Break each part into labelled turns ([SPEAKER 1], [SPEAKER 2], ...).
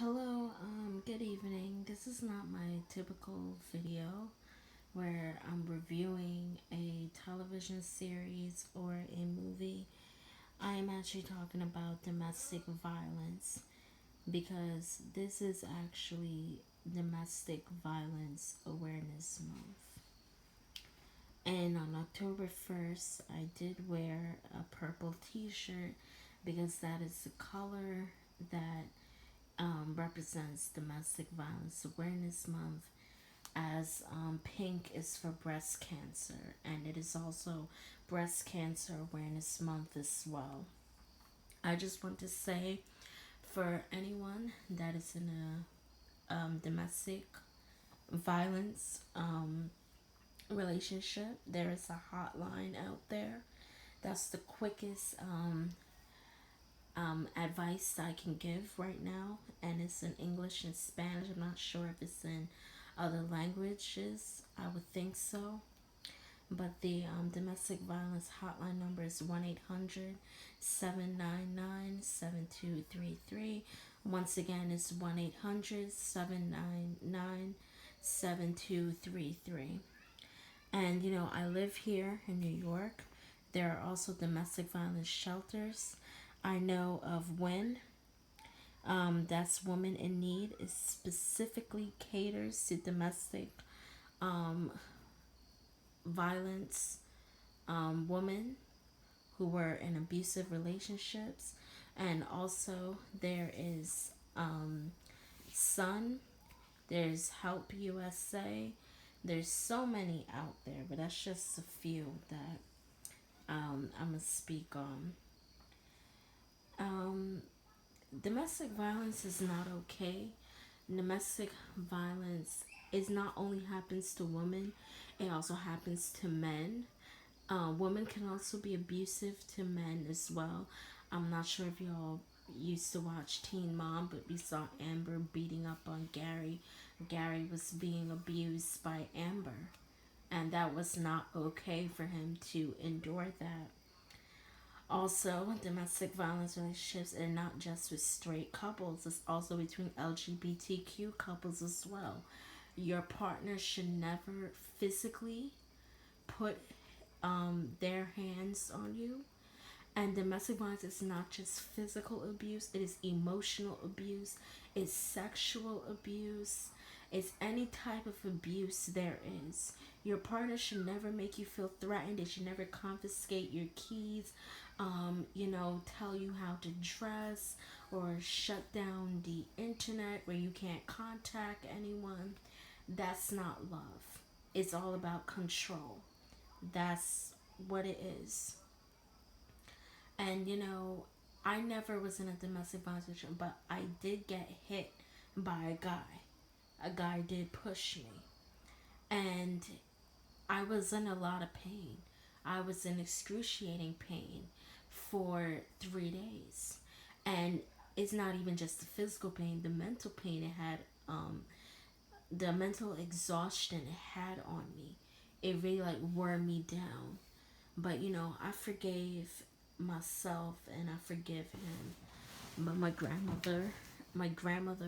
[SPEAKER 1] Hello, good evening. This is not my typical video where I'm reviewing a television series or a movie. I am actually talking about domestic violence because this is actually Domestic Violence Awareness Month. And on October 1st, I did wear a purple t shirt because that is the color that represents Domestic Violence Awareness Month, as pink is for breast cancer, and it is also Breast Cancer Awareness Month as well. I just want to say, for anyone that is in a domestic violence relationship, there is a hotline out there. That's the quickest advice I can give right now, and it's in English and Spanish. I'm not sure if it's in other languages. I would think so. But the domestic violence hotline number is 1-800 799 7233. Once again, it's 1-800 799 7233. And I live here in New York. There are also domestic violence shelters. I know of WIN, that's Women in Need. It specifically caters to domestic violence women who were in abusive relationships. And also, there is Sun, there's Help USA. There's so many out there, but that's just a few that I'm going to speak on. Um, Domestic violence is not okay. Domestic violence is not only happens to women, it also happens to men. Women can also be abusive to men as well. I'm not sure if y'all used to watch Teen Mom, but we saw Amber beating up on Gary. Gary was being abused by Amber, and that was not okay for him to endure that. Also, domestic violence relationships are not just with straight couples, it's also between LGBTQ couples as well. Your partner should never physically put their hands on you. And domestic violence is not just physical abuse, it is emotional abuse, it's sexual abuse, it's any type of abuse there is. Your partner should never make you feel threatened. They should never confiscate your keys, tell you how to dress, or shut down the internet where you can't contact anyone. That's not love. It's all about control. That's what it is. And I never was in a domestic violence situation, but I did get hit by a guy. A guy did push me, and I was in a lot of pain. I was in excruciating pain for 3 days. And it's not even just the physical pain, the mental pain it had, the mental exhaustion it had on me. It really like wore me down. But I forgave myself and I forgive him. But my grandmother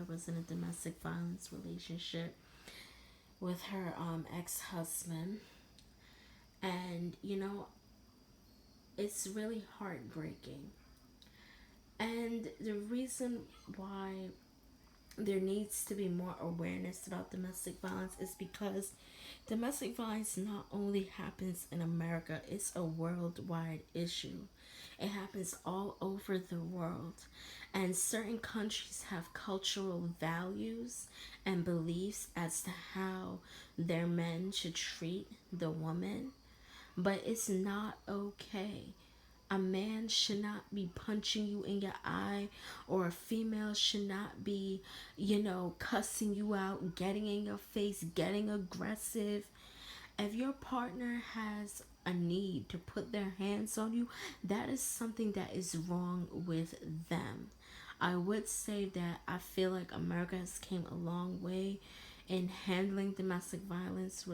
[SPEAKER 1] was in a domestic violence relationship with her ex-husband, and it's really heartbreaking. And the reason why there needs to be more awareness about domestic violence is because domestic violence not only happens in America, it's a worldwide issue. It happens all over the world. And certain countries have cultural values and beliefs as to how their men should treat the woman. But it's not okay. A man should not be punching you in your eye, or a female should not be, cussing you out, getting in your face, getting aggressive. If your partner has a need to put their hands on you, that is something that is wrong with them. I would say that I feel like America has came a long way in handling domestic violence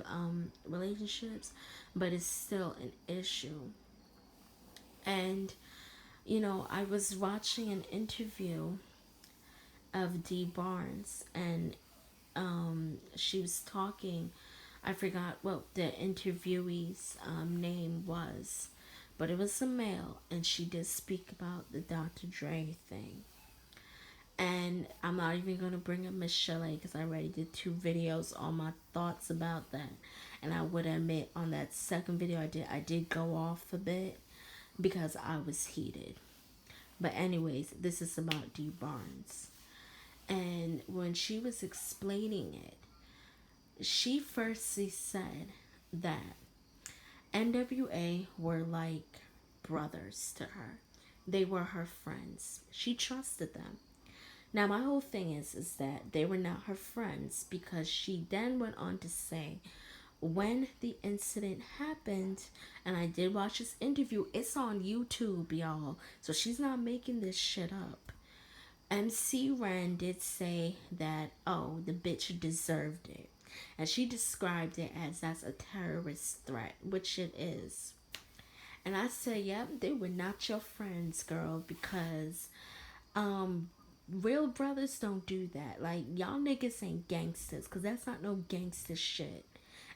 [SPEAKER 1] relationships, but it's still an issue. And I was watching an interview, of Dee Barnes, and she was talking. I forgot what the interviewee's name was, but it was a male, and she did speak about the Dr. Dre thing. And I'm not even gonna bring up Miss Shelley because I already did 2 videos on my thoughts about that. And I would admit on that second video I did go off a bit because I was heated. But anyways, this is about Dee Barnes. And when she was explaining it, she firstly said that NWA were like brothers to her. They were her friends. She trusted them. Now my whole thing is that they were not her friends because she then went on to say when the incident happened, and I did watch this interview, it's on YouTube, y'all. So she's not making this shit up. MC Ren did say that, oh, the bitch deserved it. And she described it as that's a terrorist threat, which it is. And I said, yep, they were not your friends, girl, because real brothers don't do that. Like, y'all niggas ain't gangsters, because that's not no gangster shit.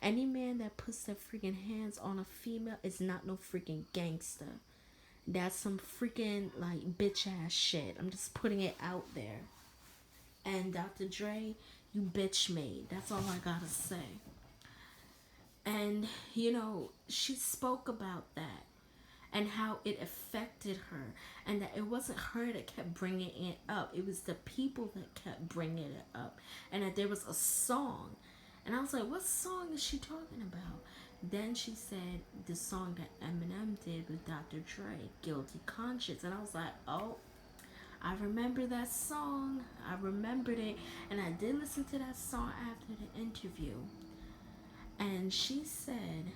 [SPEAKER 1] Any man that puts their freaking hands on a female is not no freaking gangster. That's some freaking, like, bitch ass shit. I'm just putting it out there. And Dr. Dre, you bitch made. That's all I gotta say. And, she spoke about that and how it affected her, and that it wasn't her that kept bringing it up, it was the people that kept bringing it up, and that there was a song, and I was like, what song is she talking about? Then she said the song that Eminem did with Dr. Dre, Guilty Conscience, and I was like, oh, I remember that song. I remembered it, and I did listen to that song after the interview, and she said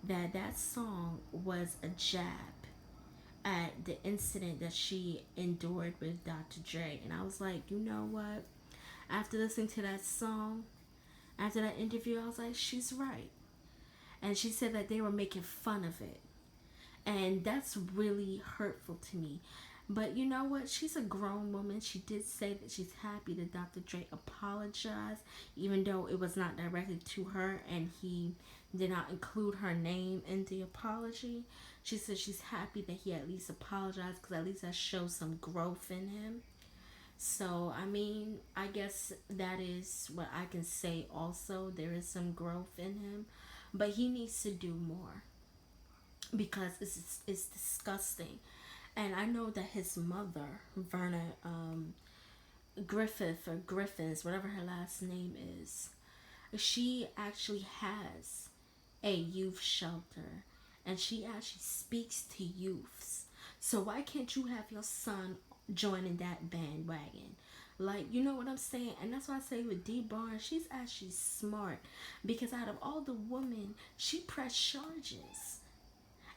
[SPEAKER 1] that song was a jab at the incident that she endured with Dr. Dre. And I was like, you know what? After listening to that song, after that interview, I was like, she's right. And she said that they were making fun of it. And that's really hurtful to me. But you know what? She's a grown woman. She did say that she's happy that Dr. Dre apologized, even though it was not directed to her and he did not include her name in the apology. She said she's happy that he at least apologized because at least that shows some growth in him. So, I mean, I guess that is what I can say also. There is some growth in him. But he needs to do more because it's disgusting. And I know that his mother, Verna Griffith or Griffins, whatever her last name is, she actually has a youth shelter and she actually speaks to youths. So why can't you have your son joining that bandwagon? Like, you know what I'm saying? And that's why I say with Dee Barnes, she's actually smart because out of all the women, she pressed charges.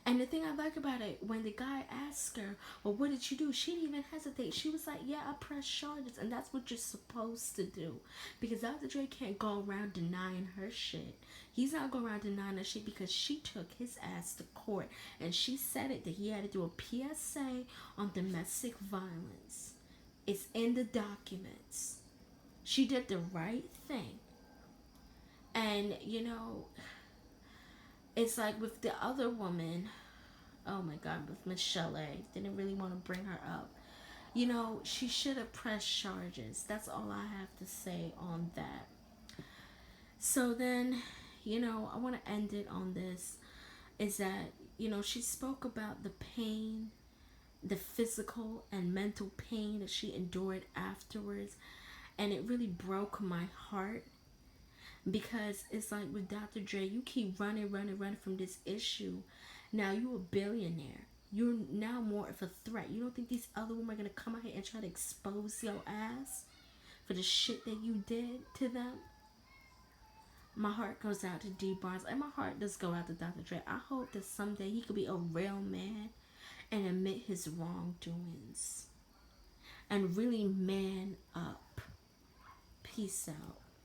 [SPEAKER 1] And the thing I like about it, when the guy asked her, well, what did you do? She didn't even hesitate. She was like, yeah, I pressed charges. And that's what you're supposed to do. Because Dr. Dre can't go around denying her shit. He's not going around denying her shit because she took his ass to court. And she said it that he had to do a PSA on domestic violence. It's in the documents. She did the right thing. And, it's like with the other woman, oh my god, with Michelle, didn't really want to bring her up. She should have pressed charges. That's all I have to say on that. So then, I want to end it on this, is that, she spoke about the pain, the physical and mental pain that she endured afterwards, and it really broke my heart. Because it's like with Dr. Dre, you keep running from this issue. Now you're a billionaire. You're now more of a threat. You don't think these other women are going to come out here and try to expose your ass for the shit that you did to them? My heart goes out to Dee Barnes. And my heart does go out to Dr. Dre. I hope that someday he could be a real man and admit his wrongdoings. And really man up. Peace out.